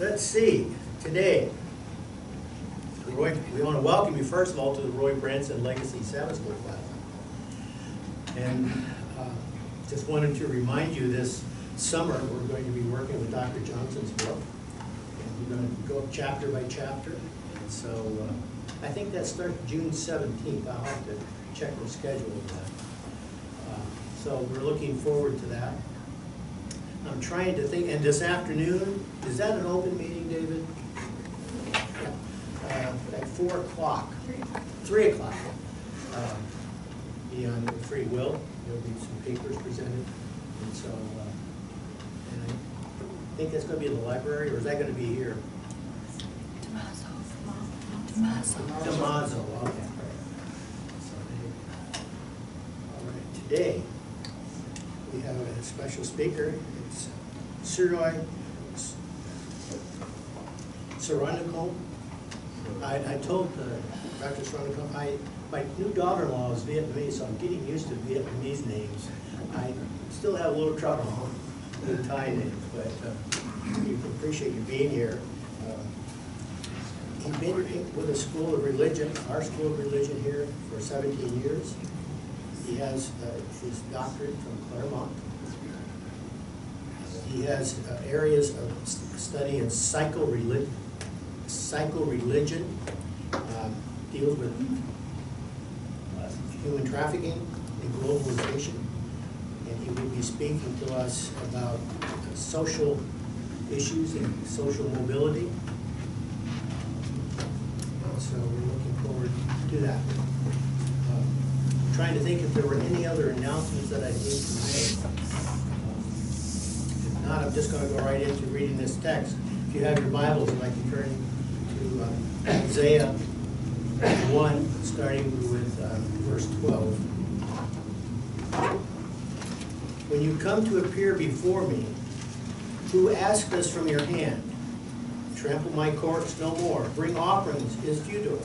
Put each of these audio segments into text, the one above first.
Let's see, today, we want to welcome you first of all to the Roy Branson Legacy Sabbath School class. And just wanted to remind you this summer we're going to be working with Dr. Johnson's book. And we're going to go chapter by chapter. And so I think that starts June 17th. I'll have to check the schedule of that. So we're looking forward to that. I'm trying to think, and this afternoon, is that an open meeting, David? Yeah. At 4 o'clock. 3 o'clock. Be on free will. There'll be some papers presented. And so, and I think that's going to be in the library, or is that going to be here? Damaso, okay. So, all right, today we have a special speaker. It's Siroj Sorajjakool. I told Dr. Sorajjakool, my new daughter-in-law is Vietnamese, so I'm getting used to Vietnamese names. I still have a little trouble with Thai names, but we appreciate you being here. He's been with a school of religion, our school of religion here, for 17 years. He has his doctorate from Claremont. He has areas of study in psycho-religion, deals with human trafficking and globalization. And he will be speaking to us about social issues and social mobility. So we're looking forward to that. Trying to think if there were any other announcements that I need to make. If not, I'm just going to go right into reading this text. If you have your Bibles, I'd like to turn to Isaiah 1, starting with verse 12. When you come to appear before me, who asked us from your hand? Trample my courts no more. Bring offerings is futile.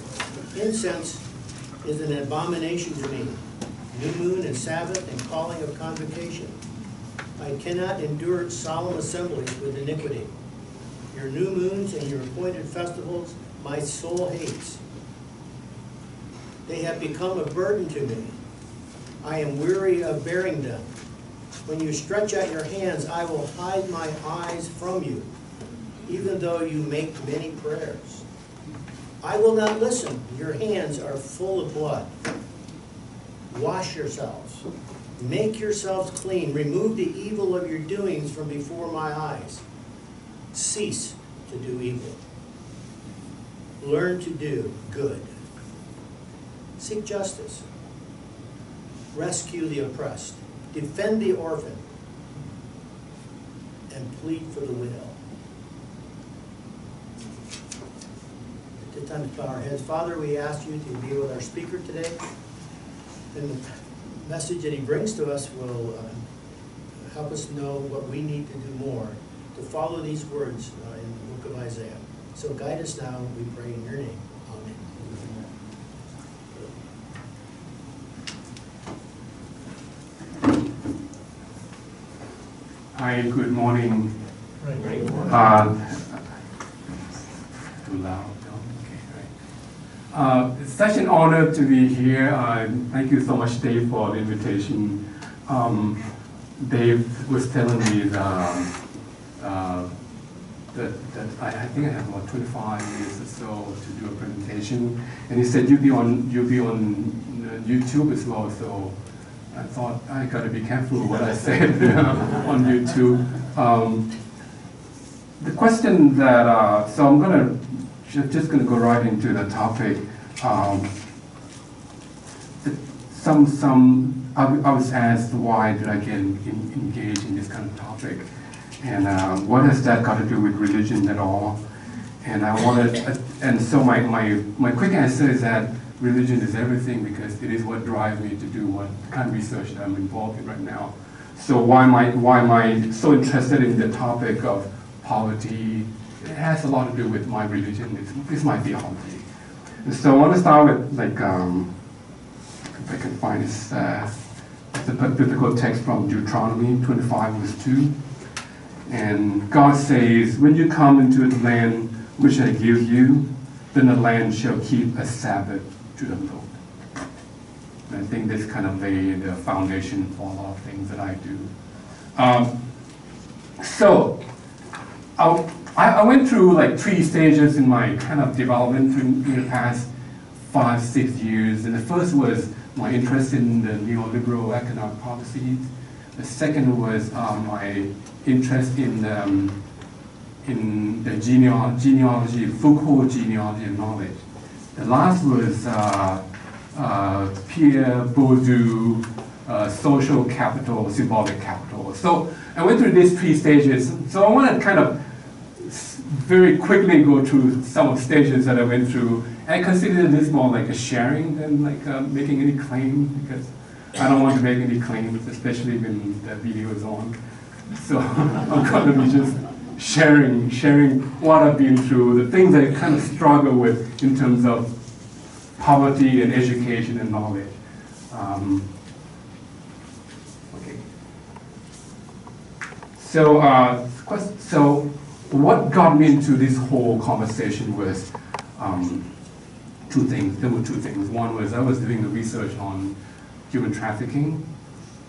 Incense is an abomination to me. New moon and Sabbath and calling of convocation. I cannot endure solemn assemblies with iniquity. Your new moons and your appointed festivals my soul hates. They have become a burden to me. I am weary of bearing them. When you stretch out your hands, I will hide my eyes from you, even though you make many prayers. I will not listen. Your hands are full of blood. Wash yourselves. Make yourselves clean. Remove the evil of your doings from before my eyes. Cease to do evil. Learn to do good. Seek justice. Rescue the oppressed. Defend the orphan. And plead for the widow. At the time to bow our heads. Father, we ask you to be with our speaker today. And the message that he brings to us will help us know what we need to do more to follow these words in the book of Isaiah. So guide us now, we pray in your name. Amen. Hi, good morning. Right. Too loud. It's such an honor to be here. Thank you so much, Dave, for the invitation. Dave was telling me that I think I have about 25 years or so to do a presentation, and he said you'll be on YouTube as well. So I thought I got to be careful what I said on YouTube. The question that so I'm gonna. Just going to go right into the topic. I was asked why did I get engaged in this kind of topic, and what has that got to do with religion at all? And I wanted, and so my quick answer is that religion is everything because it is what drives me to do what kind of research that I'm involved in right now. So why am I so interested in the topic of poverty? It has a lot to do with my religion. It's my theology. And so I want to start with, if I can find this, it's a biblical text from Deuteronomy 25, verse 2. And God says, when you come into the land which I give you, then the land shall keep a Sabbath to the Lord. And I think this kind of laid the foundation for a lot of things that I do. So I went through like 3 stages in my kind of development in the past 5-6 years. And the first was my interest in the neoliberal economic policies. The second was my interest in the genealogy, Foucault genealogy and knowledge. The last was Pierre Bourdieu, social capital, symbolic capital. So I went through these 3 stages. So I want to kind of very quickly go through some of the stages that I went through. I consider this more like a sharing than like making any claims, because I don't want to make any claims, especially when the video is on. So I'm going to be just sharing what I've been through, the things I kind of struggle with in terms of poverty and education and knowledge. Okay. So what got me into this whole conversation was 2 things. There were 2 things. One was I was doing the research on human trafficking,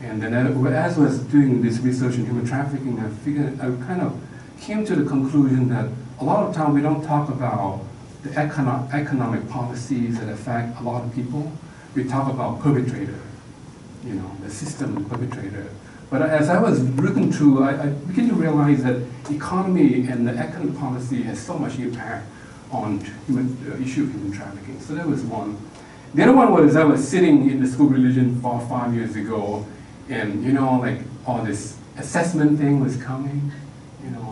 and then as I was doing this research on human trafficking, I kind of came to the conclusion that a lot of time we don't talk about the economic policies that affect a lot of people. We talk about perpetrator, the system perpetrator. But as I was looking through, I began to realize that economy and the economic policy has so much impact on the issue of human trafficking. So that was one. The other one was I was sitting in the school of religion 5 years ago, and like all this assessment thing was coming,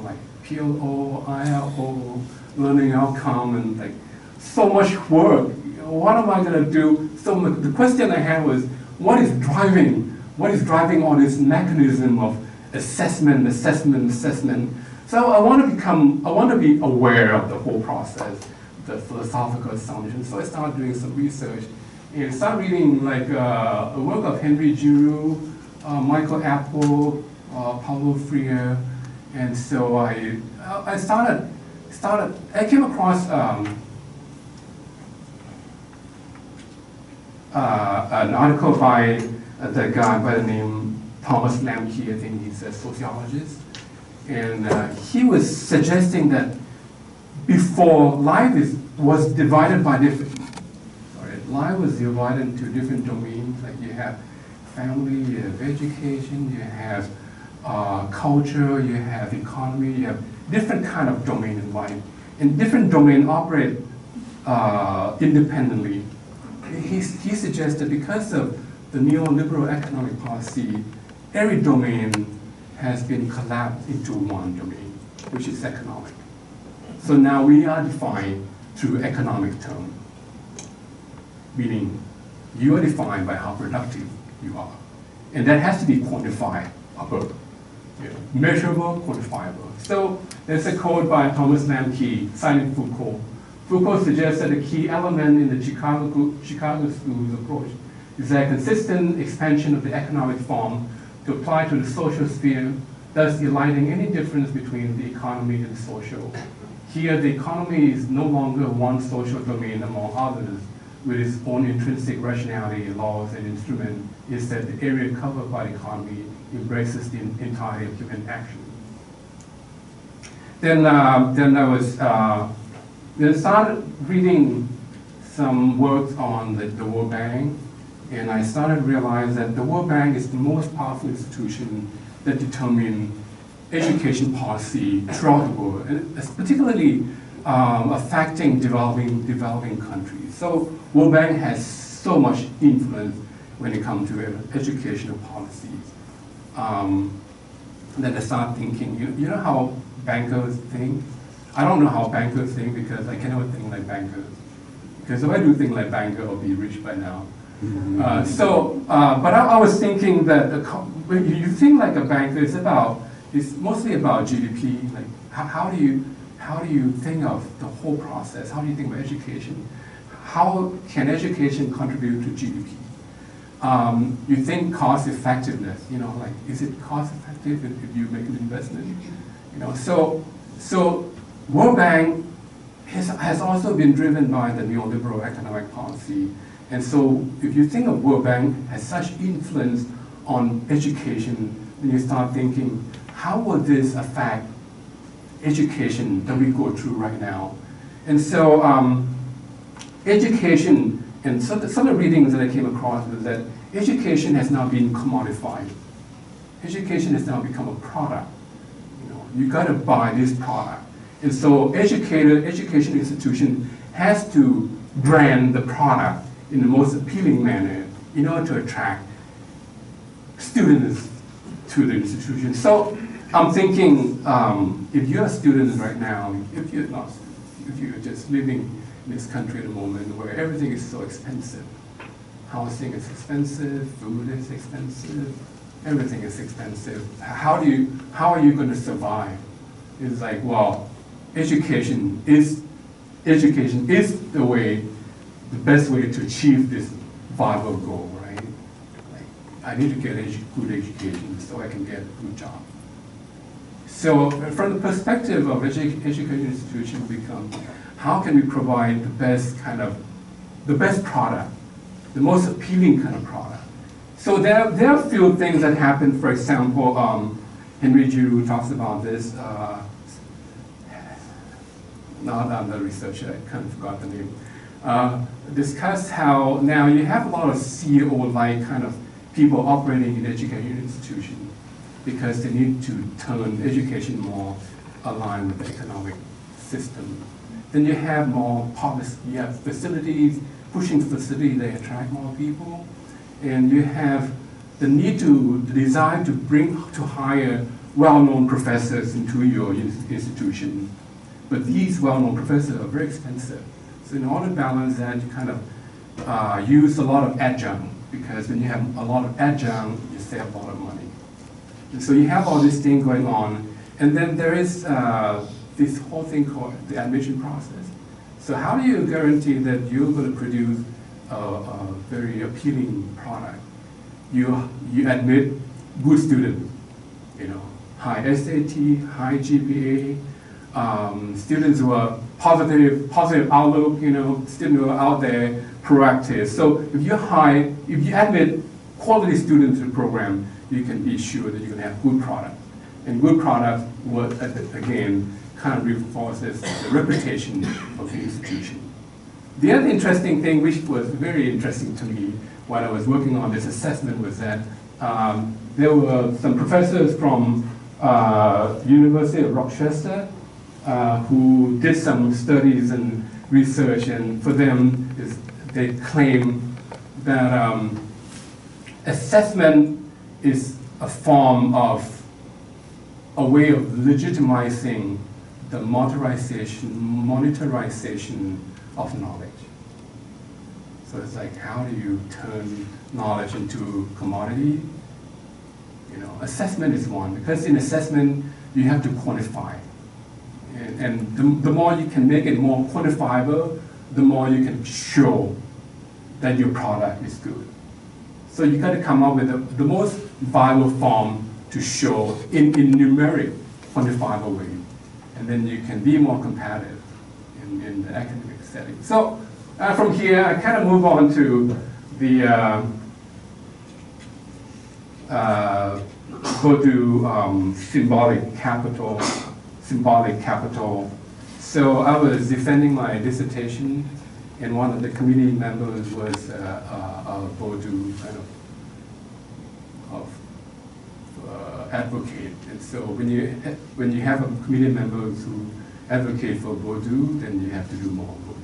like PLO, ILO, learning outcome, and like so much work. What am I going to do? So the question I had was, what is driving all this mechanism of assessment? So I want to be aware of the whole process, the philosophical assumptions. So I started doing some research and started reading like a work of Henry Giroux, Michael Apple, Paulo Freire, and so I came across an article by the guy by the name Thomas Lamke. I think he's a sociologist. And he was suggesting that before life was divided into different domains. Like you have family, you have education, you have culture, you have economy, you have different kind of domain in life. And different domain operate independently. He suggested because of the neoliberal economic policy, every domain has been collapsed into one domain, which is economic. So now we are defined through economic term, meaning you are defined by how productive you are. And that has to be quantifiable, measurable, quantifiable. So there's a quote by Thomas Lamke, citing Foucault. Foucault suggests that a key element in the Chicago School's approach is a consistent expansion of the economic form to apply to the social sphere, thus eliding any difference between the economy and the social. Here, the economy is no longer one social domain among others, with its own intrinsic rationality, laws, and instruments. Instead, the area covered by the economy embraces the entirety of human action. Then I started reading some works on the World Bank, and I started to realize that the World Bank is the most powerful institution that determines education policy throughout the world, and it's particularly affecting developing countries. So World Bank has so much influence when it comes to educational policies. Then I started thinking, you know how bankers think? I don't know how bankers think because I cannot think like bankers. Because if I do think like bankers, I'll be rich by now. But I was thinking that when you think like a banker, it's mostly about GDP. Like how do you think of the whole process? How do you think about education? How can education contribute to GDP? You think cost effectiveness. Like is it cost effective if you make an investment? You know, so World Bank has also been driven by the neoliberal economic policy. And so if you think of World Bank has such influence on education, then you start thinking, how will this affect education that we go through right now? And so education, and some of the readings that I came across was that education has now been commodified. Education has now become a product. You know, you got to buy this product. And so education institution has to brand the product in the most appealing manner in order to attract students to the institution. So I'm thinking, if you're a student right now, if you're just living in this country at the moment where everything is so expensive, housing is expensive, food is expensive, everything is expensive. How are you going to survive? It's like, well, education is the way, the best way to achieve this viable goal, right? Like, I need to get good education so I can get a good job. So from the perspective of education institution become, how can we provide the best product, the most appealing kind of product? So there are a few things that happen. For example, Henry Giroux talks about this. Not I'm the researcher, I kind of forgot the name. Discuss how now you have a lot of CEO-like kind of people operating in education institutions because they need to turn education more aligned with the economic system. Then you have more policy, you have facilities, pushing facilities, they attract more people. And you have the need to, the desire to hire well-known professors into your institution. But these well-known professors are very expensive. So in order to balance that, you kind of use a lot of adjunct, because when you have a lot of adjunct, you save a lot of money. And so you have all this thing going on. And then there is this whole thing called the admission process. So how do you guarantee that you're going to produce a very appealing product? You admit good students, you know, high SAT, high GPA, students who are positive outlook, you know, students who are out there, proactive. So if you admit quality students to the program, you can be sure that you're going to have good product. And good product will, again, kind of reinforces the reputation of the institution. The other interesting thing, which was very interesting to me while I was working on this assessment, was that there were some professors from University of Rochester who did some studies and research, and for them, they claim that assessment is a form of a way of legitimizing the monetarization of knowledge. So it's like, how do you turn knowledge into commodity? You know, assessment is one, because in assessment, you have to quantify. And the more you can make it more quantifiable, the more you can show that your product is good. So you got to come up with the most viable form to show in numeric, quantifiable way. And then you can be more competitive in the academic setting. So from here, I kind of move on to the symbolic capital. So I was defending my dissertation, and one of the committee members was a Vodou kind of advocate. And so when you have a committee members who advocate for Vodou, then you have to do more Vodou.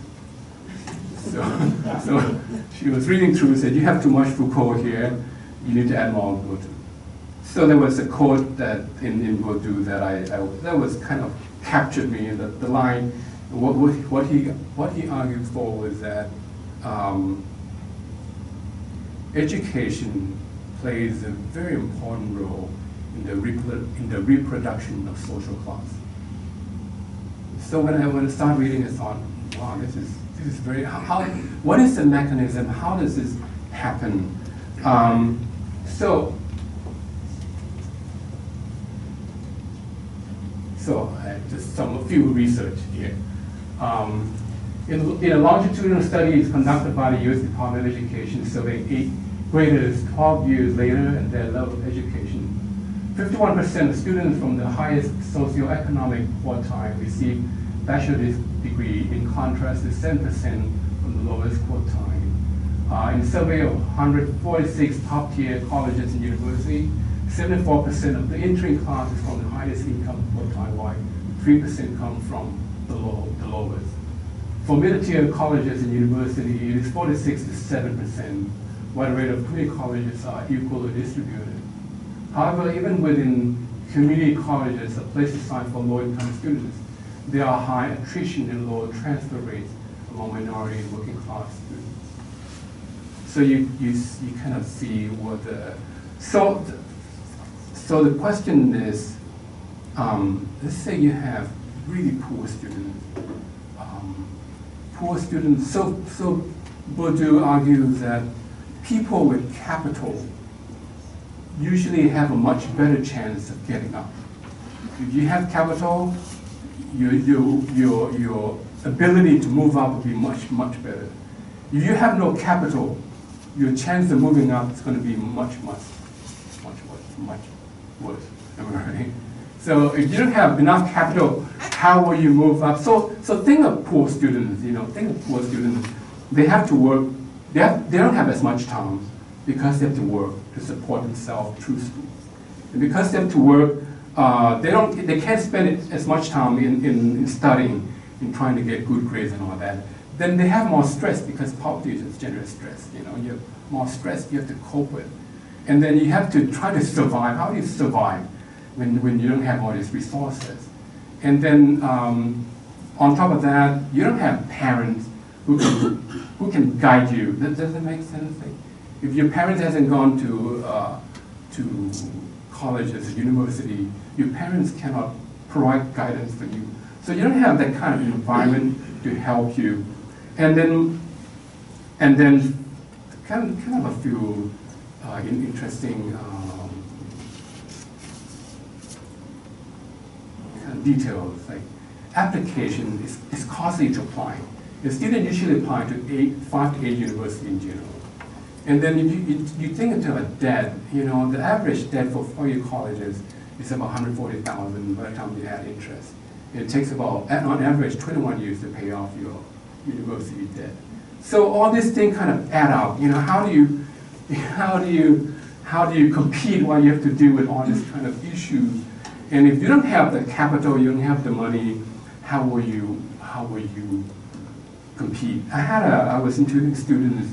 So she was reading through and said, you have too much Foucault here, you need to add more Vodou. So there was a quote that in Vodou that was kind of captured me. The line, what he argued for was that education plays a very important role in the reproduction of social class. So when I started reading, I thought, wow, this is very, what is the mechanism? How does this happen? So just a few research here. In a longitudinal study conducted by the U.S. Department of Education, surveying 8th graders 12 years later and their level of education, 51% of students from the highest socioeconomic quartile received bachelor's degree, in contrast to 7% from the lowest quartile. In a survey of 146 top-tier colleges and universities, 74% of the entering class is from the highest income quartile, while 3% come from the lowest. For middle-tier colleges and universities, it is 46 to 7%, while the rate of community colleges are equally distributed. However, even within community colleges, a place designed for low-income students, there are high attrition and low transfer rates among minority and working class students. So you kind of see what the, so the question is, let's say you have really poor students. So Bourdieu argues that people with capital usually have a much better chance of getting up. If you have capital, your ability to move up will be much better. If you have no capital, your chance of moving up is going to be much worse. Am I right? So if you don't have enough capital, how will you move up? So think of poor students. Think of poor students. They have to work. They don't have as much time because they have to work to support themselves through school. And because they have to work, they can't spend as much time in studying, in trying to get good grades and all that. Then they have more stress because poverty is generous stress. You have more stress you have to cope with. And then you have to try to survive. How do you survive when you don't have all these resources? And then on top of that, you don't have parents who can guide you. Does that make sense? If your parents hasn't gone to colleges or university, your parents cannot provide guidance for you. So you don't have that kind of environment to help you. And then kind of a few interesting details, like application is costly to apply. The student usually apply to 5 to 8 universities in general. And then if you think into a debt, the average debt for 4-year colleges is about $140,000 by the time you add interest. It takes about, on average, 21 years to pay off your university debt. So all these things kind of add up. How do you compete while you have to deal with all these kind of issues? And if you don't have the capital, you don't have the money, how will you compete? I was interviewing students.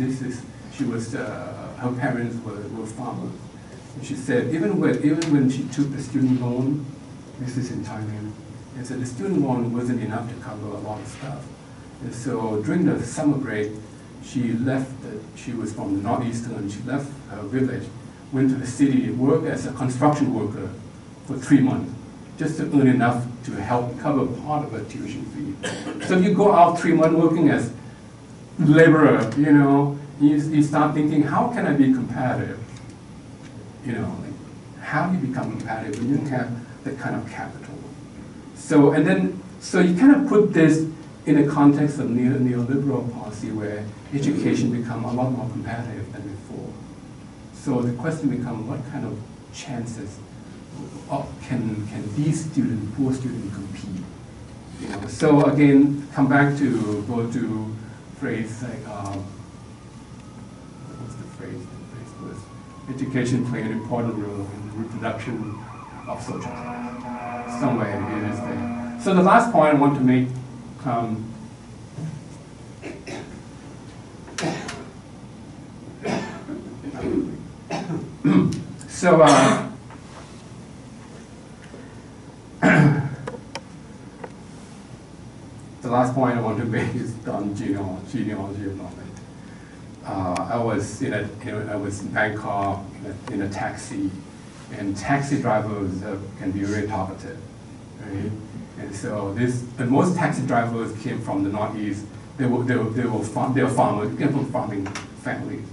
Her parents were farmers. And she said, even when she took the student loan, this is in Thailand, and so the student loan wasn't enough to cover a lot of stuff. And so during the summer break, she was from the Northeastern, she left her village, went to the city, worked as a construction worker for 3 months, just to earn enough to help cover part of her tuition fee. So if you go out 3 months working as laborer, you start thinking, how can I be competitive? How do you become competitive when you don't have that kind of capital? So you kind of put this in the context of neoliberal policy where education become a lot more competitive than before. So the question becomes, what kind of chances can these poor students compete? So again, come back to go to phrase like, what's the phrase? The phrase was, education play an important role in the reproduction of social class. Somewhere it is there. So the last point I want to make, the last point I want to make is on genealogy of knowledge. I was in Bangkok in a taxi, and taxi drivers can be very talkative, right? And so most taxi drivers came from the Northeast. They were farmers, came from farming families.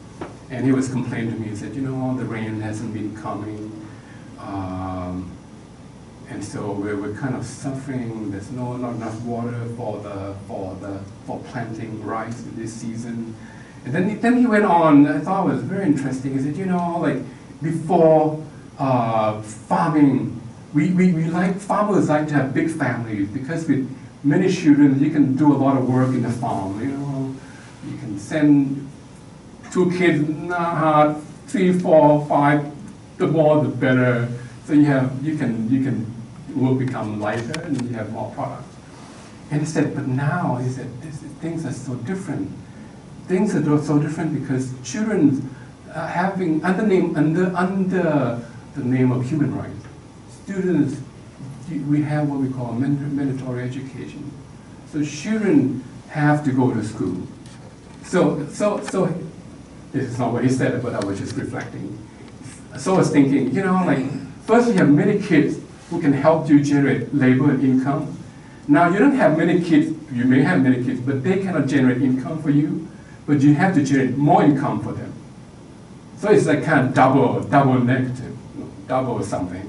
And he was complaining to me, he said, the rain hasn't been coming. And so we're kind of suffering. There's not enough water for planting rice in this season. And then he went on. I thought it was very interesting. He said, like before farming, farmers like to have big families because with many children you can do a lot of work in the farm. You can send 2 kids, 3, 4, 5. The more the better. So you can will become lighter and you have more products. And he said, but now he said things are so different. Things are so different because children are having under the name of human rights. Students, we have what we call mandatory education. So children have to go to school. So this is not what he said, but I was just reflecting. So I was thinking, first you have many kids who can help you generate labor and income. Now you don't have many kids, you may have many kids, but they cannot generate income for you, but you have to generate more income for them. So it's like kind of double negative, double something,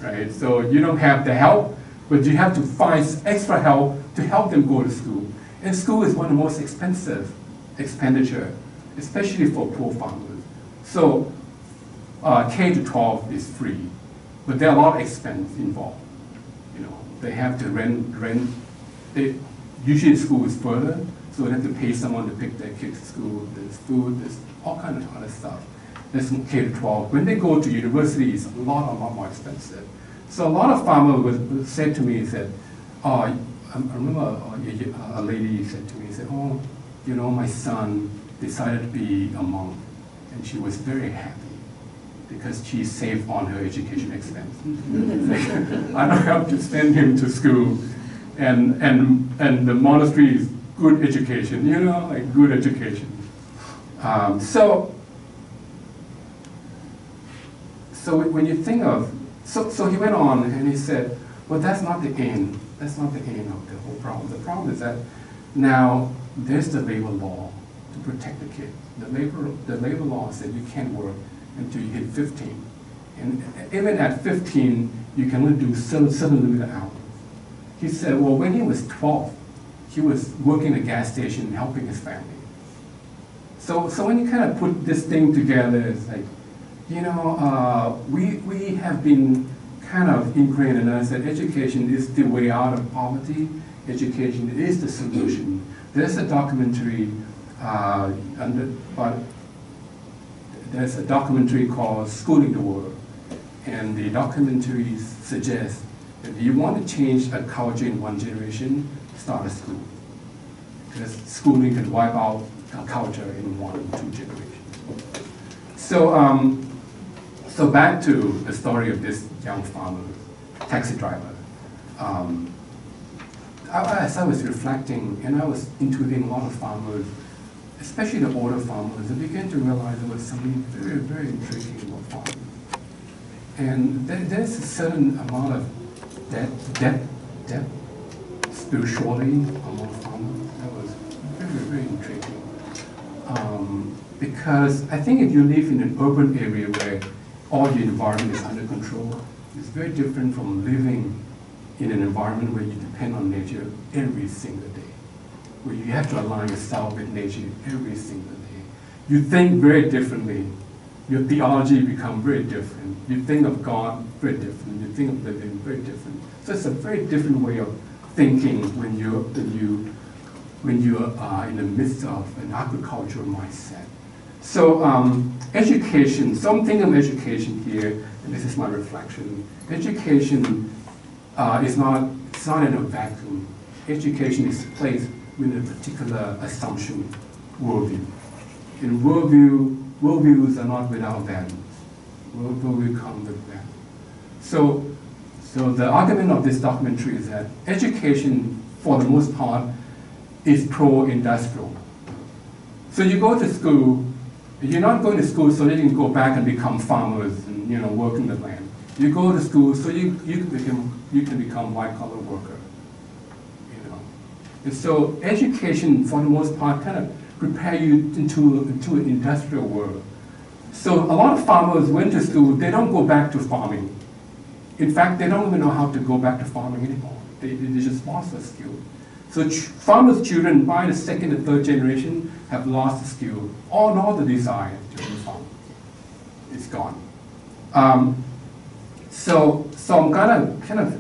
right? So you don't have the help, but you have to find extra help to help them go to school. And school is one of the most expensive expenditure, especially for poor farmers. So K to 12 is free, but there are a lot of expense involved. They have to rent. Usually school is further, so they have to pay someone to pick their kids to school. There's food, there's all kinds of other stuff. There's K to 12. When they go to university, it's a lot more expensive. So a lot of farmers said to me, I remember a lady said to me, my son decided to be a monk, and she was very happy because she saved on her education expense. I don't have to send him to school, and the monastery is good education, like good education. So when you think of, so he went on and he said, well, that's not the end. That's not the end of the whole problem. The problem is that now there's the labor law to protect the kid. The labor law said you can't work until you hit 15. And even at 15, you can only do certain limited hours. He said, well, when he was 12, he was working at a gas station helping his family. So when you kind of put this thing together, it's like, we have been kind of ingrained in us that education is the way out of poverty. Education is the solution. There's a documentary there's a documentary called Schooling the World, and the documentary suggests that if you want to change a culture in one generation, start a school. Because schooling can wipe out a culture in 1 or 2 generations. So back to the story of this young farmer, taxi driver. As I was reflecting, and I was interviewing a lot of farmers, especially the older farmers, I began to realize there was something very, very intriguing about farming. And there's a certain amount of depth spirituality among farmers that was very, very intriguing. Because I think if you live in an urban area where all the environment is under control, it's very different from living in an environment where you depend on nature every single day, where you have to align yourself with nature every single day. You think very differently. Your theology becomes very different. You think of God very different. You think of living very different. So it's a very different way of thinking when you are in the midst of an agricultural mindset. So education, something of education here, and this is my reflection. Education is not in a vacuum. Education is placed with a particular assumption, worldview. And worldviews are not without values. Worldview come with values. So the argument of this documentary is that education, for the most part, is pro-industrial. So you go to school, you're not going to school so that you can go back and become farmers and work in the land. You go to school so you can become white-collar worker. And so education, for the most part, kind of prepare you into an industrial world. So a lot of farmers went to school, they don't go back to farming. In fact, they don't even know how to go back to farming anymore. They just lost the skill. So farmers' children by the second and third generation have lost the skill, or not the desire to be farmers. It's gone. So I'm kind of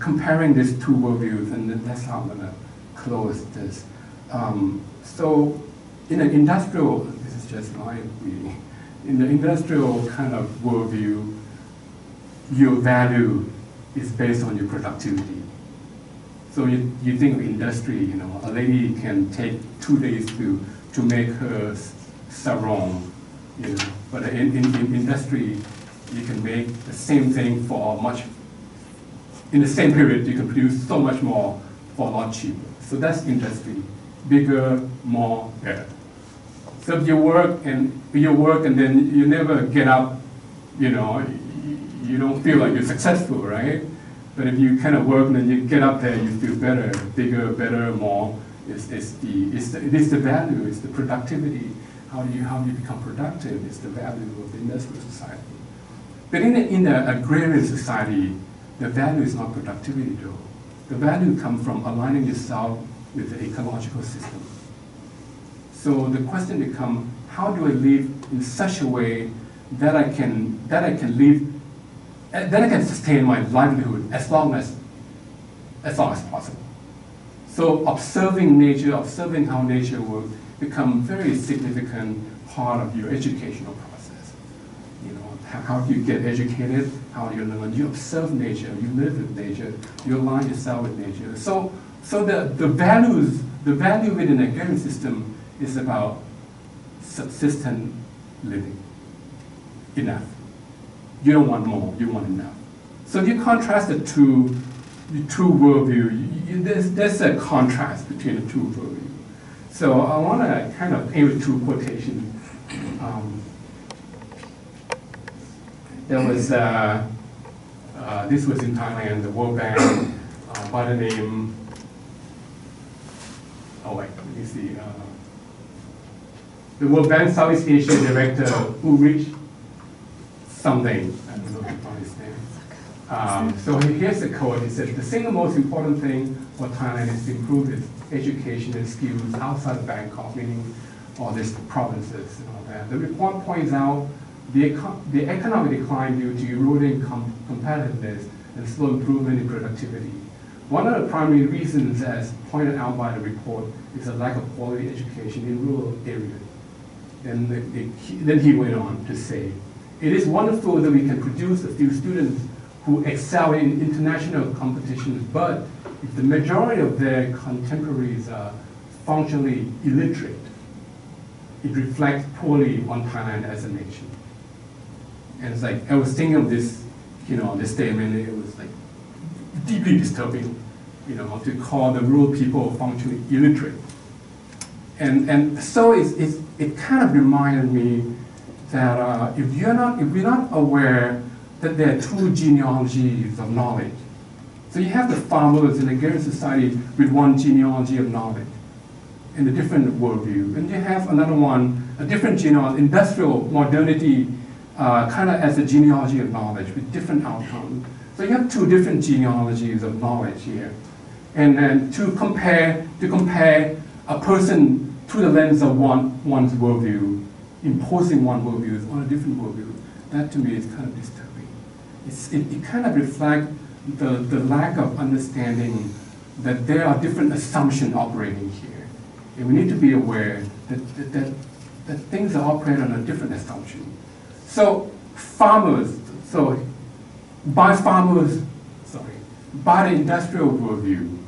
comparing these two worldviews, and that's how I'm gonna close this. So in an industrial, this is just my reading, in the industrial kind of worldview, your value is based on your productivity. So you think of industry, a lady can take 2 days to make her sarong, but in industry, you can make the same thing for in the same period, you can produce so much more for a lot cheaper. So that's industry, bigger, more, better. So if you work and then you never get up, you don't feel like you're successful, right? But if you kind of work and then you get up there, you feel better, bigger, better, more. It's the value, it's the productivity. How do you become productive? It's the value of the industrial society. But in the agrarian society, the value is not productivity though. The value comes from aligning yourself with the ecological system. So the question becomes, how do I live in such a way that I can live, that I can sustain my livelihood as long as possible. So observing nature, observing how nature works, become very significant part of your educational process. How do you get educated? How do you learn? You observe nature, you live with nature, you align yourself with nature. So the value within the agrarian system is about subsistent living. Enough. You don't want more, you want enough. So if you contrast the two worldview, there's a contrast between the two worldviews. So I want to kind of paint with two quotations. There was, this was in Thailand, the World Bank, by the name, let me see. The World Bank Southeast Asia Director, Ulrich something, I don't know if you found his name. So here's the quote. He says, the single most important thing for Thailand is to improve its education and skills outside of Bangkok, meaning all these provinces and all that. The report points out the economic decline due to eroding competitiveness and slow improvement in productivity. One of the primary reasons, as pointed out by the report, is a lack of quality education in rural areas. And then he went on to say, it is wonderful that we can produce a few students who excel in international competitions, but if the majority of their contemporaries are functionally illiterate, it reflects poorly on Thailand as a nation. And it's like, I was thinking of this, this statement, it was like deeply disturbing, to call the rural people functionally illiterate. And so it kind of reminded me that if we're not aware that there are two genealogies of knowledge. So you have the farmers in the agrarian society with one genealogy of knowledge in a different worldview. And you have another one, a different genealogy, industrial modernity, kind of as a genealogy of knowledge with different outcomes. So you have two different genealogies of knowledge here. And then to compare a person through the lens of one's worldview, imposing one worldview on a different worldview, that to me is kind of disturbing. It kind of reflects the lack of understanding that there are different assumptions operating here. And we need to be aware that things are operating on a different assumption. So by the industrial worldview,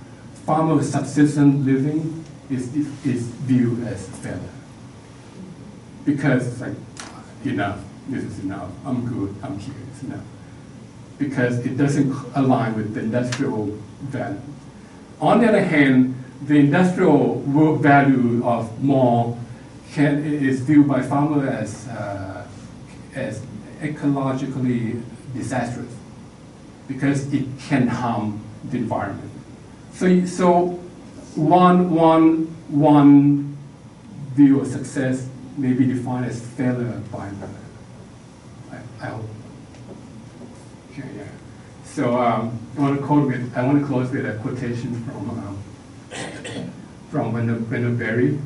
farmers' subsistence living is viewed as failure. Because it's like, enough, this is enough, I'm good, I'm here, it's enough. Because it doesn't align with the industrial value. On the other hand, the industrial value of more is viewed by farmers as ecologically disastrous because it can harm the environment. So one view of success may be defined as failure by another. I hope. Okay, yeah. So I want to close with a quotation from Wendell Berry.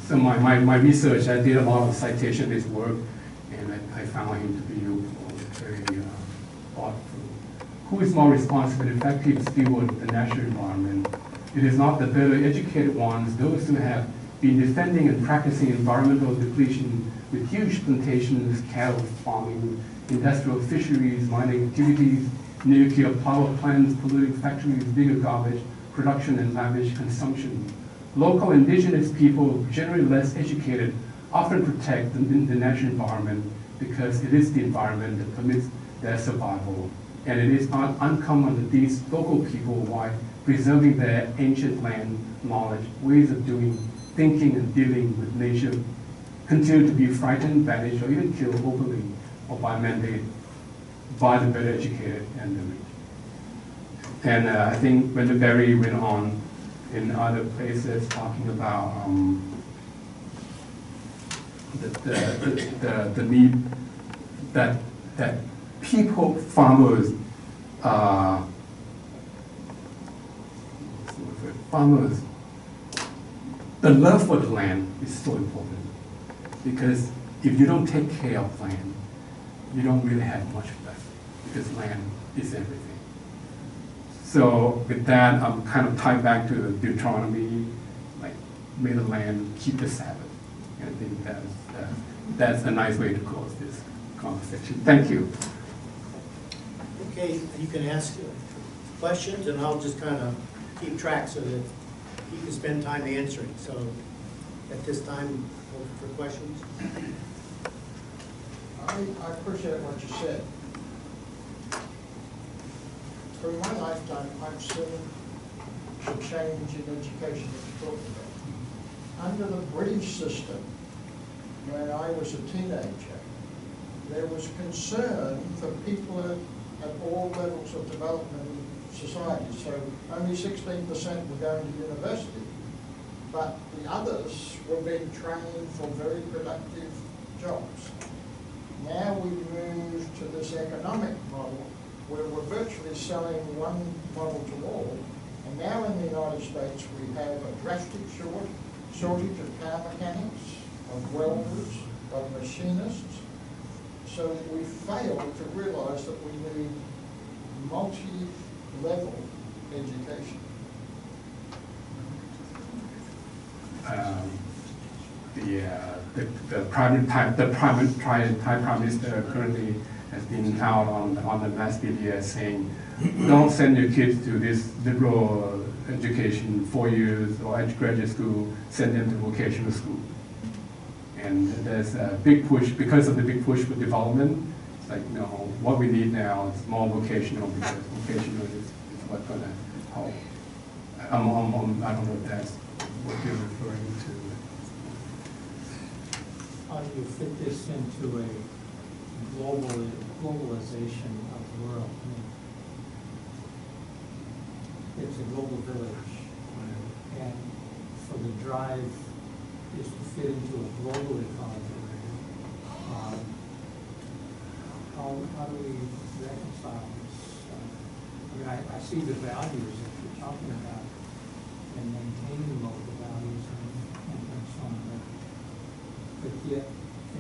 So my research, I did a lot of citation of his work, and I found him to be very thoughtful. Who is more responsible and effective steward of the natural environment? It is not the better educated ones, those who have been defending and practicing environmental depletion with huge plantations, cattle farming, industrial fisheries, mining activities, nuclear power plants, polluting factories, bigger garbage, production and lavish consumption. Local indigenous people, generally less educated, often protect the natural environment because it is the environment that permits their survival. And it is not uncommon that these local people, while preserving their ancient land knowledge, ways of doing, thinking and dealing with nature, continue to be frightened, banished, or even killed openly or by mandate by the better educated and the rich. And I think when Berry went on in other places talking about the need that people, farmers, the love for the land is so important, because if you don't take care of land, you don't really have much left, because land is everything. So with that, I'm kind of tied back to Deuteronomy, like, may the land keep the Sabbath. And I think that's a nice way to close this conversation. Thank you. Okay, you can ask questions, and I'll just kind of keep track so that you can spend time answering. So at this time, open for questions. I appreciate what you said. Through my lifetime, I've seen the change in education that you're talking about. Under the British system, when I was a teenager, there was concern for people at all levels of development in society. So only 16% were going to university, but the others were being trained for very productive jobs. Now we've moved to this economic model where we're virtually selling one model to all. And now in the United States, we have a drastic shortage of car mechanics, of welders, of machinists. So we fail to realize that we need multi-level education. The Thai Prime Minister currently has been out on the mass media saying, don't send your kids to this liberal education, 4 years, or graduate school, send them to vocational school. And there's a big push, because of the big push for development. It's like, no, what we need now is more vocational, because vocational is what's going to help. I don't know if that's what you're referring to. How do you fit this into a globalization of the world? I mean, it's a global village, and for the drive is to fit into a global economy. How do we reconcile this? I mean, I see the values that you're talking about and maintaining local values and so on, but yet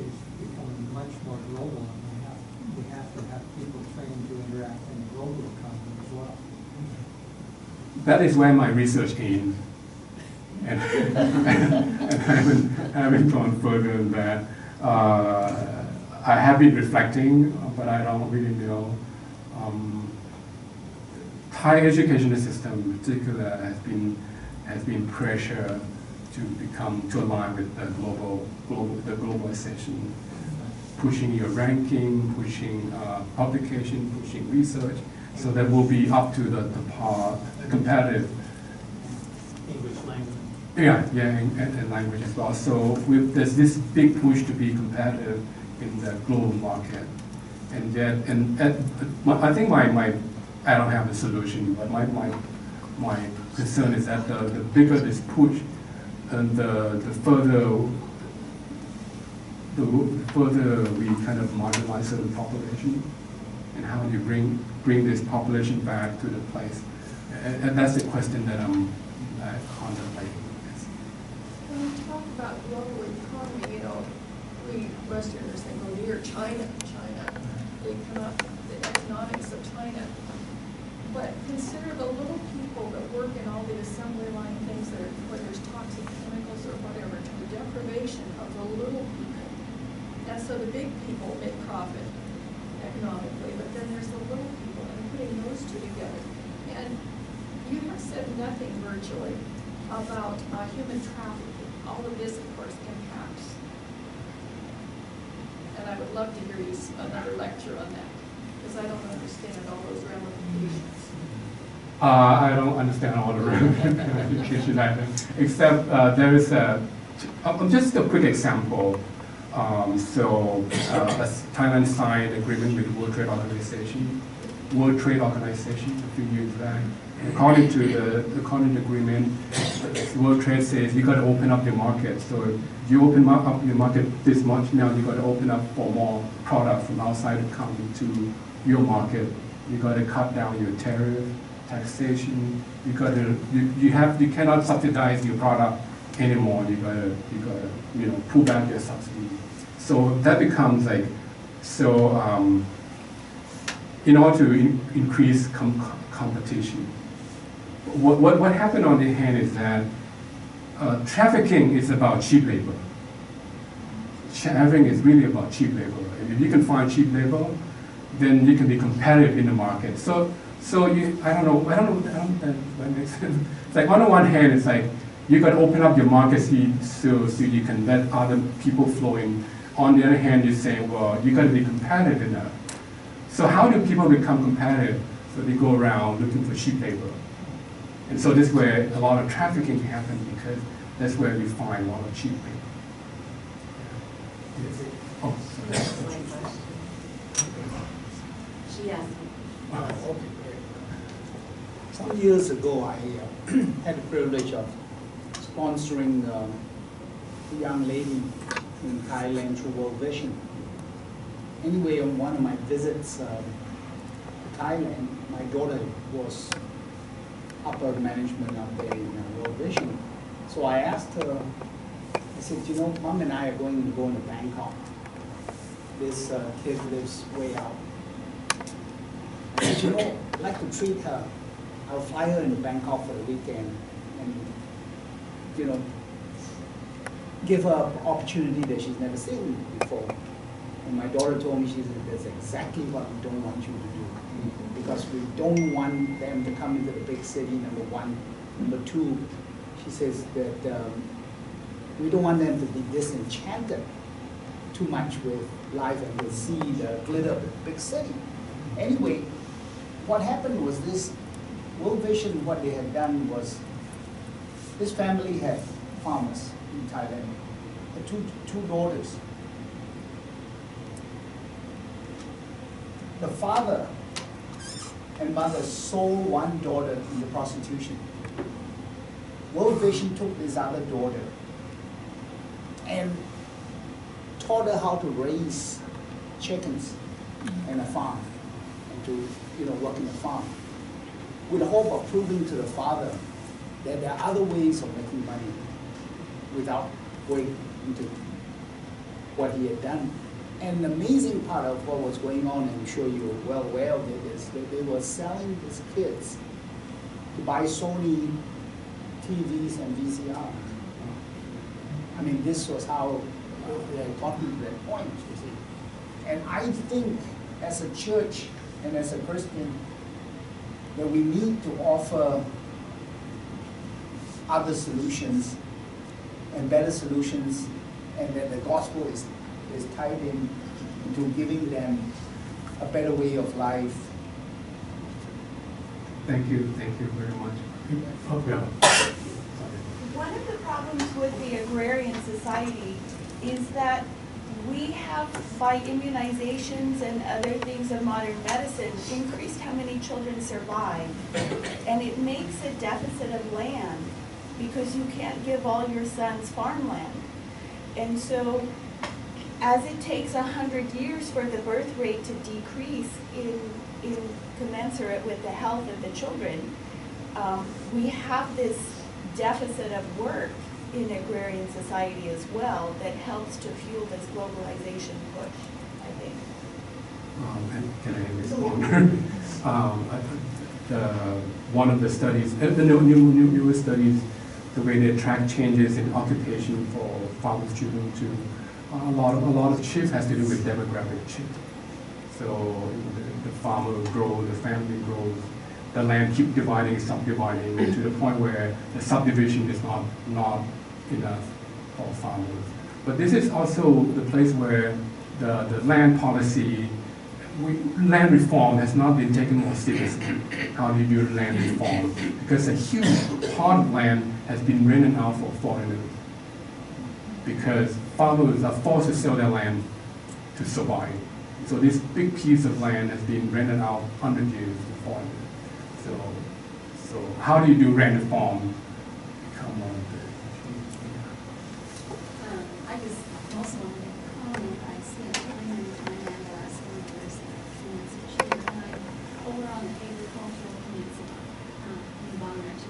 it's becoming much more global, and we have to have people trained to interact in the global economy as well. That is where my research aims. And I haven't gone further than that. I have been reflecting, but I don't really know. Thai educational system in particular has been pressure to align with the globalization, pushing your ranking, pushing publication, pushing research, so that will be up to the competitive. English language. Yeah, and language as well. So there's this big push to be competitive in the global market, and yet, I think I don't have a solution, but my concern is that the bigger this push, and the further the further we kind of marginalize certain population, and how do you bring this population back to the place? And that's the question that I'm contemplating. When we talk about global economy, we Westerners think, oh dear, China, they cannot, the economics of China. But consider the little people that work in all the assembly line things that are, where there's toxic chemicals or whatever, to the deprivation of the little people. And so the big people make profit economically, but then there's the little people, and putting those two together. And you have said nothing virtually about human trafficking. All of this, of course, impacts. And I would love to hear you another lecture on that, because I don't understand all those ramifications. I don't understand all the ramifications either, except there is just a quick example. Thailand signed an agreement with World Trade Organization a few years back. According to the agreement, World Trade says you got to open up your market. So if you open up your market this much, now you got to open up for more product from outside the country to your market. You got to cut down your tariff, taxation. You got to you cannot subsidize your product anymore. You got to pull back your subsidy. So that becomes like in order to increase competition. What happened on the hand is that trafficking is about cheap labor. Trafficking is really about cheap labor. And if you can find cheap labor, then you can be competitive in the market. So I don't know if that makes sense. It's like on the one hand, it's like you got to open up your market so you can let other people flow in. On the other hand, you say, well, you got to be competitive enough. So how do people become competitive? So they go around looking for cheap labor. And so this is where a lot of trafficking happens, because that's where we find a lot of cheap labor. Oh, sorry. She asked me. Okay, great. Some years ago, I had the privilege of sponsoring a young lady in Thailand through World Vision. Anyway, on one of my visits to Thailand, my daughter was upper management up there in World Vision. So I asked her, I said, Mom and I are going to Bangkok. This kid lives way out. I said, I'd like to treat her. I'll fly her into Bangkok for the weekend and, give her an opportunity that she's never seen before. And my daughter told me, she said, that's exactly what we don't want you to do. Because we don't want them to come into the big city, number one. Number two, she says that we don't want them to be disenchanted too much with life and to see the glitter of the big city. Anyway, what happened was this, World Vision, what they had done was, this family had farmers in Thailand, had two daughters. The father and mother sold one daughter into prostitution. World Vision took this other daughter and taught her how to raise chickens in a farm and to work in a farm, with the hope of proving to the father that there are other ways of making money without going into what he had done. And the amazing part of what was going on, and I'm sure you're well aware of it, is that they were selling these kids to buy Sony TVs and VCR. I mean, this was how they had gotten to that point, you see. And I think as a church and as a Christian, that we need to offer other solutions and better solutions, and that the gospel is tied in to giving them a better way of life. Thank you very much. One of the problems with the agrarian society is that we have, by immunizations and other things of modern medicine, increased how many children survive. And it makes a deficit of land because you can't give all your sons farmland. And so as it takes 100 years for the birth rate to decrease in commensurate with the health of the children, we have this deficit of work in agrarian society as well that helps to fuel this globalization push, I think. Can I respond? One of the studies, the newer studies, the way they track changes in occupation for farmers' children to a lot of shift has to do with demographic shift. So the farmer grows, the family grows, the land keep dividing, subdividing to the point where the subdivision is not enough for farmers. But this is also the place where the land policy, land reform has not been taken more seriously. How do you do land reform? Because a huge part of land has been rented out for foreigners. Because farmers are forced to sell their land to survive. So this big piece of land has been rented out 100 years to foreigners. So how do you do land reform? Come on. I just also want to comment. I spent time in Thailand last winter as a peninsula, and I over on the agricultural peninsula environment,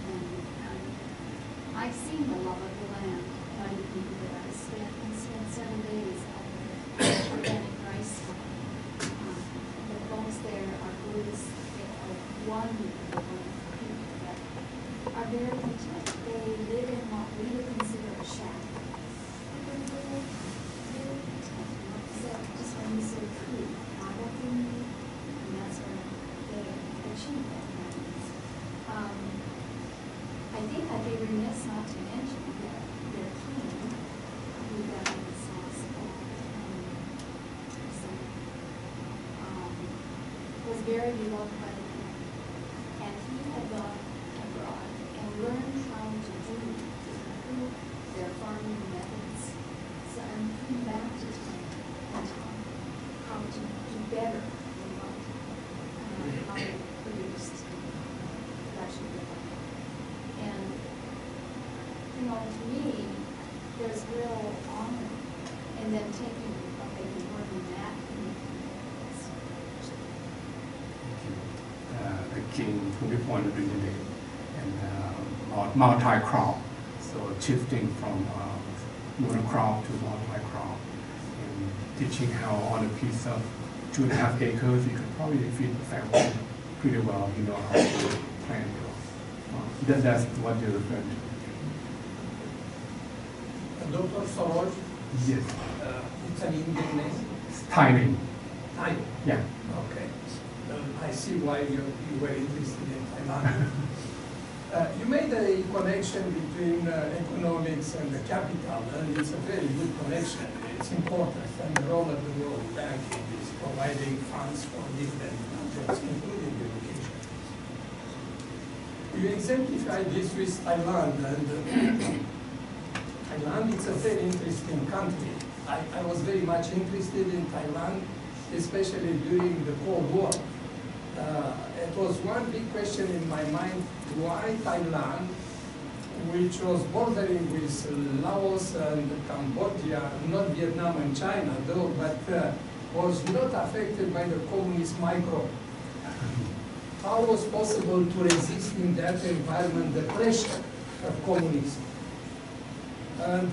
and I've seen the love of the land by the people that I spent 7 days out there organic rice farm. The folks there are Buddhists. They are wonderful people that are very content. They live in what we would consider a shack. Just when you say food, not what they need, and that's where they achieve that happiness. I think I'd be remiss not to mention that their king, who died in South was very beloved by the people, and he had gone abroad and learned how to improve their farming methods, and came back to Thailand and taught how to do better than what how they produced production equipment. And to me, there's real honor in them taking what they can learn in that The king who we point originally and multi-crop, so shifting from monocrop to multi-crop, and teaching how on a piece of 2.5 acres you can probably feed the family pretty well. You know how to plant it. That's what you're referring to. Dr. Siroj? Yes. It's an Indian name? Thai name. Thai? Yeah. Okay. I see why you were interested in Thailand. You made a connection between economics and the capital, and it's a very good connection. It's important, and the role of the World Bank is providing funds for different projects, including education. You exemplified this with Thailand, and Thailand is a very interesting country. I was very much interested in Thailand, especially during the Cold War. It was one big question in my mind: why Thailand, which was bordering with Laos and Cambodia, not Vietnam and China though, but was not affected by the communist microbe? How was possible to resist in that environment the pressure of communism? And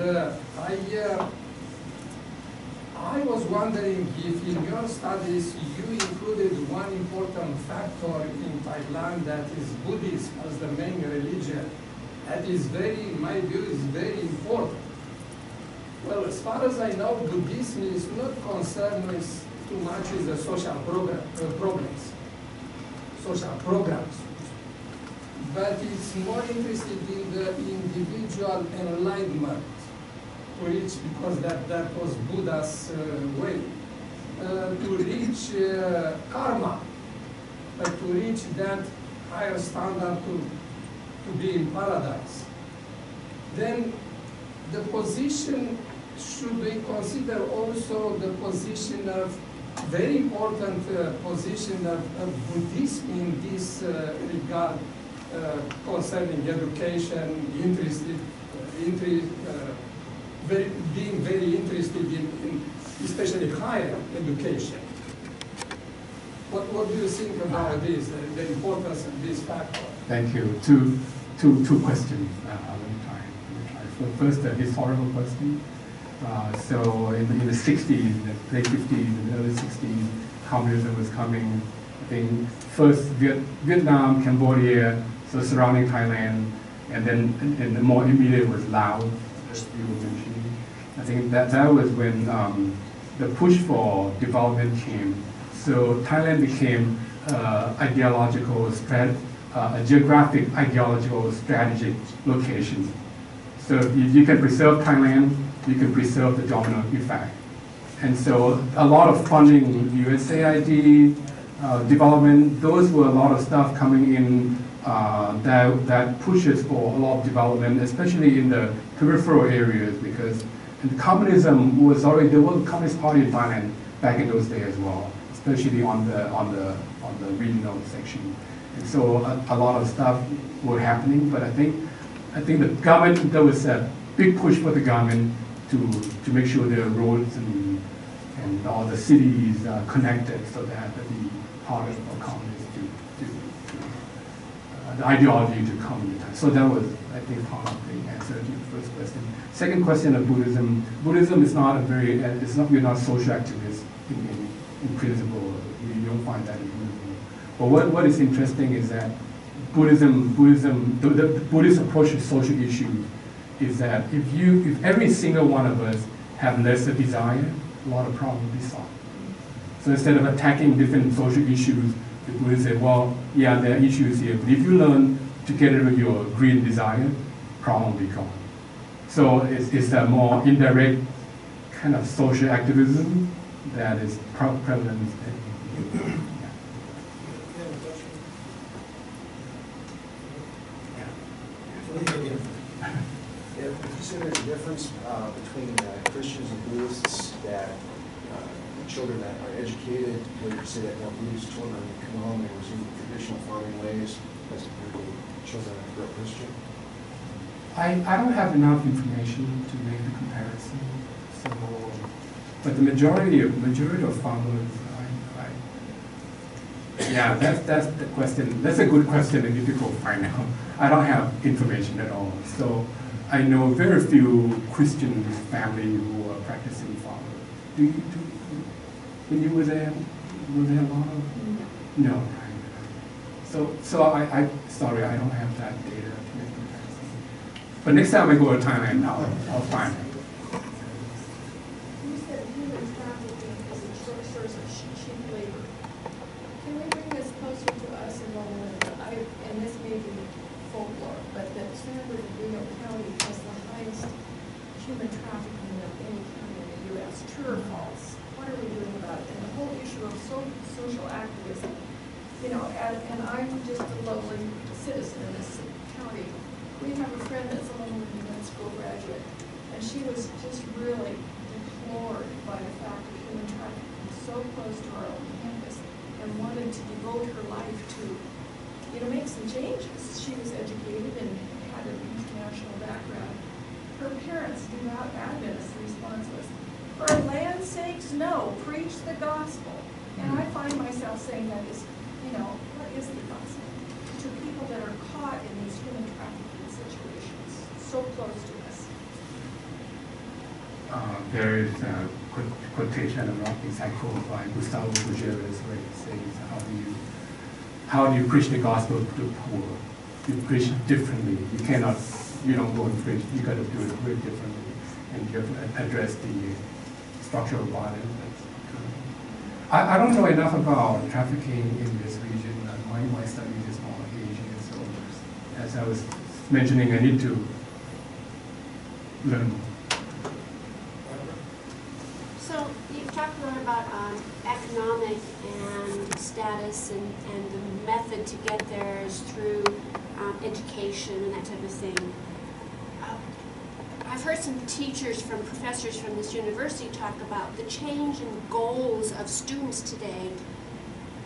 I was wondering if in your studies you included one important factor in Thailand, that is Buddhism as the main religion. That is in my view, is very important. Well, as far as I know, Buddhism is not concerned with too much with the social programs, but it's more interested in the individual enlightenment, which, because that was Buddha's way, to reach karma, to reach that higher standard to be in paradise. Then the position, should we consider also the position of, very important position of Buddhism in this regard, concerning education, being very interested in especially higher education. What do you think about this, the importance of this factor? Thank you. Two questions. Let me try. So first, a historical question. So in the 60s, the late 50s, and early 60s, communism was coming. I think first Vietnam, Cambodia, so surrounding Thailand, and then and the more immediate was Laos, as you were mentioning. I think that was when the push for development came. So Thailand became a geographic ideological strategic location. So if you can preserve Thailand, you can preserve the domino effect. And so a lot of funding, USAID, development, those were a lot of stuff coming in that pushes for a lot of development, especially in the peripheral areas, because communism was already, there was a Communist Party in Thailand back in those days as well, especially on the regional section. And so a lot of stuff were happening, but I think the government, there was a big push for the government to make sure their roads and all the cities are connected so that the part of communists the ideology to come into time. So that was, I think, part of the answer to your first question. Second question of Buddhism. Buddhism is not we're not social activists in principle. You don't find that in Buddhism. But what is interesting is that the Buddhist approach to social issues is that if every single one of us have lesser desire, a lot of problems will be solved. So instead of attacking different social issues, the Buddhists say, well, yeah, there are issues here, but if you learn to get rid of your greed and desire, problem will be gone. So it's a more indirect kind of social activism that is prevalent. Would you say there's a difference between Christians and Buddhists that children that are educated, would you say that more Buddhist children come home and resume traditional farming ways as compared to children that grew up Christian? I don't have enough information to make the comparison. So, but the majority of farmers, yeah, that's the question. That's a good question and difficult right now. I don't have information at all. So I know very few Christian families who are practicing farmers. When you were there a lot of? No, right. So I sorry, I don't have that data to make comparison. But next time I go to Thailand, I'll find it. You said human trafficking is a source of cheap labor. Can we bring this closer to us in Loma Linda? And this may be folklore, but that San Bernardino County has the highest human trafficking of any county in the U.S. True or false? What are we doing about it? And the whole issue of social activism, you know, and I'm just a lowly citizen in this county. We have a friend that's a Loma Linda med school graduate, and she was just really deplored by the fact that human trafficking is so close to our own campus, and wanted to devote her life to, you know, make some changes. She was educated and had an international background. Her parents, devout Adventists, the response was, "For land's sakes, no, preach the gospel." And I find myself saying that is, you know, what is the gospel to people that are caught in these human trafficking situations so close to us? There is a quotation, I'm not exactly quote, by Gustavo Gutierrez, where he says, how do you preach the gospel to the poor? You preach differently. You don't go and preach, you got to do it very differently. And you have to address the structural violence. I don't know enough about trafficking in this region. My studies is more Asian, so as I was mentioning, I need to learn more. So you've talked a lot about economic and status and the method to get there is through education and that type of thing. I've heard some professors from this university talk about the change in goals of students today.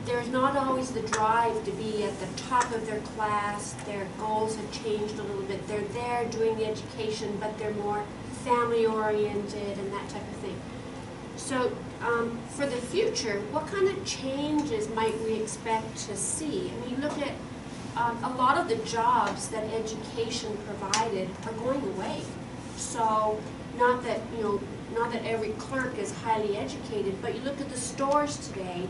There's not always the drive to be at the top of their class. Their goals have changed a little bit. They're there doing the education, but they're more family-oriented and that type of thing. So for the future, what kind of changes might we expect to see? I mean, look at a lot of the jobs that education provided are going away. So not that, you know, not that every clerk is highly educated, but you look at the stores today,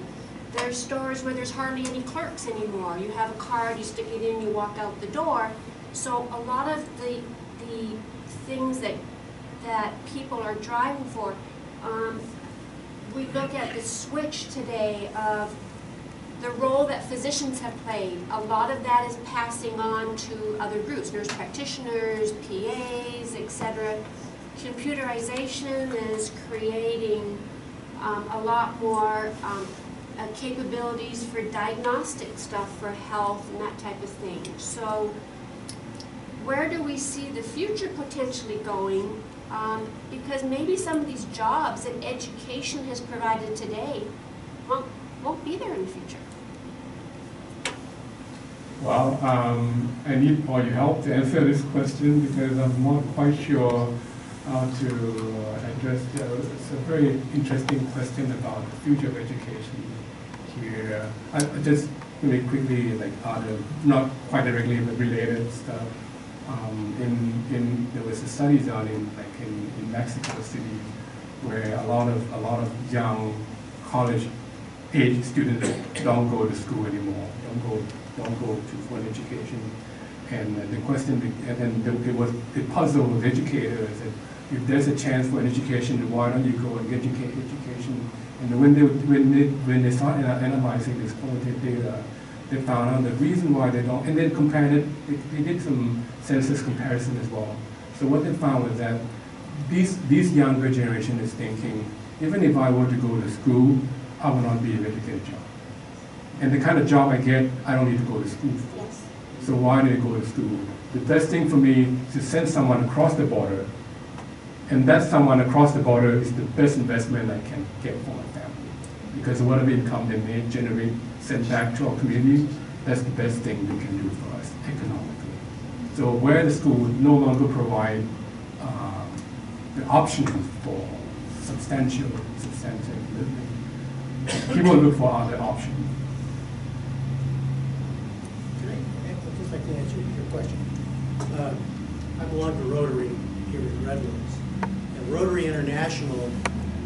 there's stores where there's hardly any clerks anymore. You have a card, you stick it in, you walk out the door. So a lot of the things that people are driving for, we look at the switch today of the role that physicians have played. A lot of that is passing on to other groups, nurse practitioners, PAs, etc. Computerization is creating a lot more capabilities for diagnostic stuff for health and that type of thing. So where do we see the future potentially going? Because maybe some of these jobs that education has provided today won't be there in the future. Well, I need all your help to answer this question because I'm not quite sure how to address it's a very interesting question about the future of education here. I just really quickly, like other, not quite directly but related stuff. There was a study done in Mexico City where a lot of young college age students don't go to school anymore, don't go to for an education. And the question, it puzzled educators that if there's a chance for an education, why don't you go and get education? And when they started analyzing this qualitative data, they found out the reason why they don't, and then compared it, they did some census comparison as well. So what they found was that this younger generation is thinking, even if I were to go to school, I will not be able to get a job. And the kind of job I get, I don't need to go to school for. Yes. So why do they go to school? The best thing for me is to send someone across the border, and that someone across the border is the best investment I can get for my family. Because whatever income they may generate, sent back to our community, that's the best thing we can do for us economically. So where the school no longer provide the options for substantial living, people look for other options. I'd just like to answer your question. I belong to Rotary here in Redlands. And Rotary International,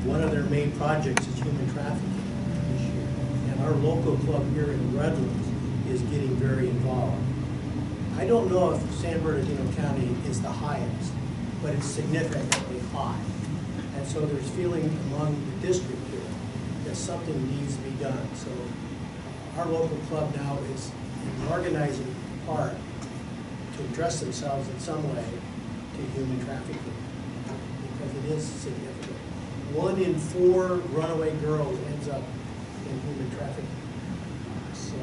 one of their main projects is human trafficking this year. And our local club here in Redlands is getting very involved. I don't know if San Bernardino County is the highest, but it's significantly high. And so there's feeling among the district here that something needs to be done. So our local club now is an organizing part to address themselves in some way to human trafficking, because it is significant. 1 in 4 runaway girls ends up in human trafficking. So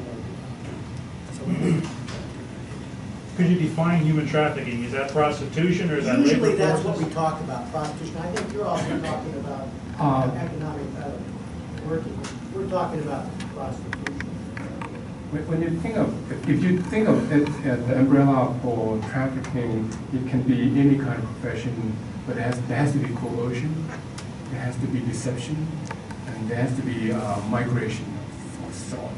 Could you define human trafficking? Is that prostitution or is that labor usually that's what forces? we talk about, prostitution. I think you're also talking about economic working. We're talking about prostitution. When you think of, if you think of it as the umbrella for trafficking, it can be any kind of profession, but there has to be coercion, there has to be deception, and there has to be migration of sort.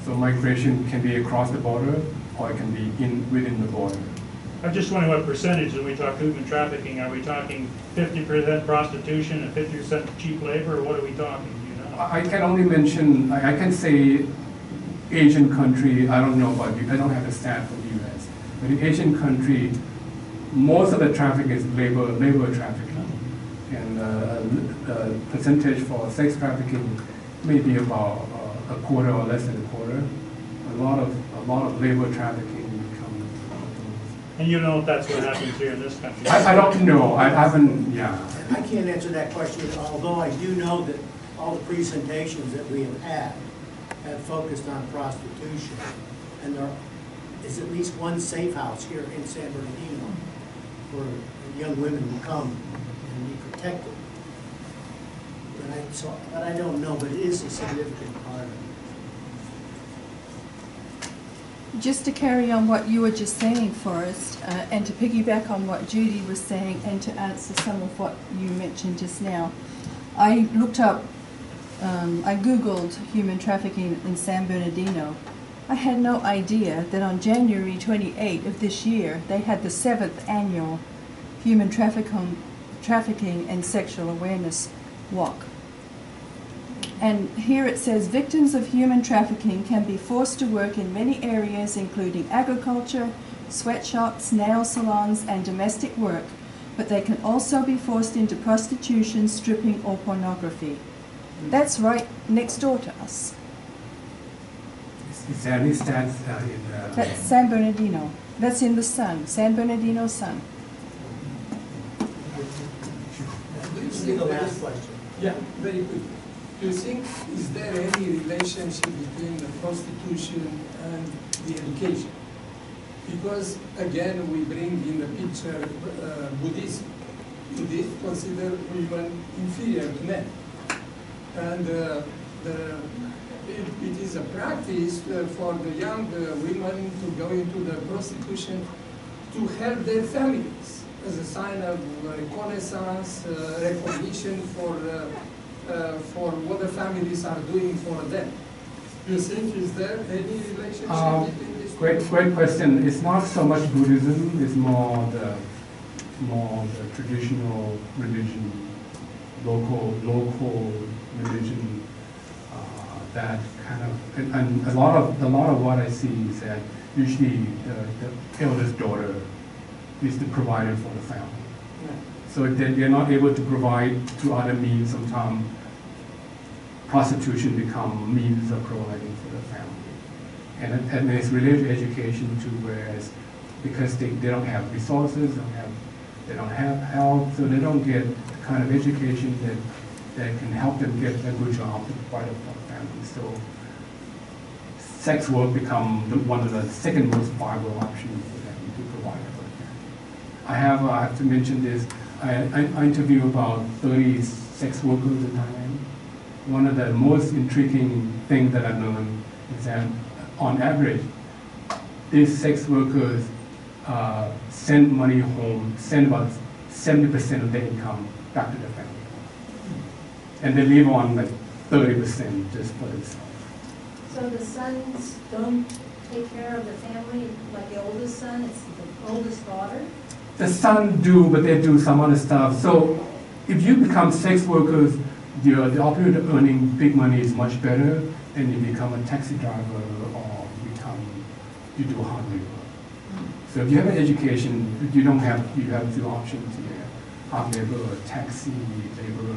So migration can be across the border, or it can be within the border. I'm just wondering what percentage, when we talk human trafficking, are we talking 50% prostitution and 50% cheap labor, or what are we talking? Do you know? I can only mention, I can say Asian country, I don't know about you, I don't have a stat from the US, but in Asian country, most of the traffic is labor trafficking. And the percentage for sex trafficking may be about a quarter or less than a quarter. A lot of labor trafficking becomes. And you know if that's what happens here in this country? I don't know. I haven't. Yeah. I can't answer that question, although I do know that all the presentations that we have focused on prostitution, and there is at least one safe house here in San Bernardino where young women will come and be protected. But I don't know, but it is a significant part of it. Just to carry on what you were just saying, Forrest, and to piggyback on what Judy was saying and to answer some of what you mentioned just now, I looked up, I Googled human trafficking in San Bernardino. I had no idea that on January 28 of this year, they had the 7th annual Human Trafficking and Sexual Awareness Walk. And here it says, victims of human trafficking can be forced to work in many areas, including agriculture, sweatshops, nail salons, and domestic work, but they can also be forced into prostitution, stripping, or pornography. That's right next door to us. Is there any stats in the... That's San Bernardino. That's in the Sun, San Bernardino Sun. This is the last question. Yeah, very quick. Do you think, is there any relationship between the prostitution and the education? Because, again, we bring in the picture Buddhism. Buddhists consider women inferior to men. And it is a practice for the young women to go into the prostitution to help their families as a sign of reconnaissance, recognition for what the families are doing for them. You think, is there any relationship between these? Great question. It's not so much Buddhism, it's more the traditional religion, local religion, that kind of, and a lot of what I see is that usually the eldest daughter is the provider for the family. Yeah. So if they're not able to provide through other means, sometimes prostitution becomes means of providing for the family. And it's related to education too, whereas because they don't have resources, they don't have help, so they don't get the kind of education that can help them get a good job to provide for the family. So sex work become one of the second most viable options for them to provide for the family. I have to mention this. I interviewed about 30 sex workers in Thailand. One of the most intriguing things that I learned is that on average, these sex workers send money home, send about 70% of their income back to their family. And they live on like 30% just for themselves. So the sons don't take care of the family, like the oldest son, it's the oldest daughter? The son do, but they do some other stuff. So if you become sex workers, the opportunity of earning big money is much better than you become a taxi driver or you do hard labor. So if you have an education, you have two options here: hard labor, taxi labor,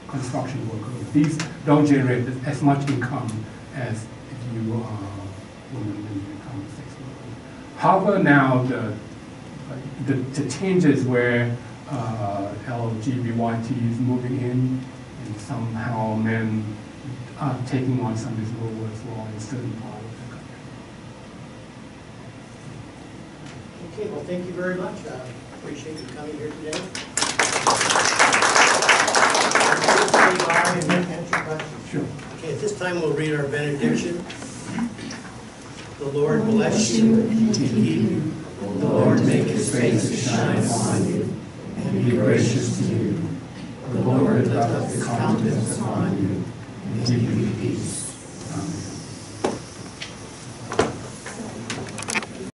construction workers. These don't generate as much income as if you are women when you become a sex worker. However, now the changes where LGBT is moving in, and somehow men are taking on some of this role as well in certain parts of the country. Okay, well, thank you very much. Appreciate you coming here today. Stay by and answer questions. Sure. Okay, at this time we'll read our benediction. The Lord bless you and keep you. The Lord make his face to shine upon you and be gracious to you. The Lord lift up his countenance upon you and give you peace.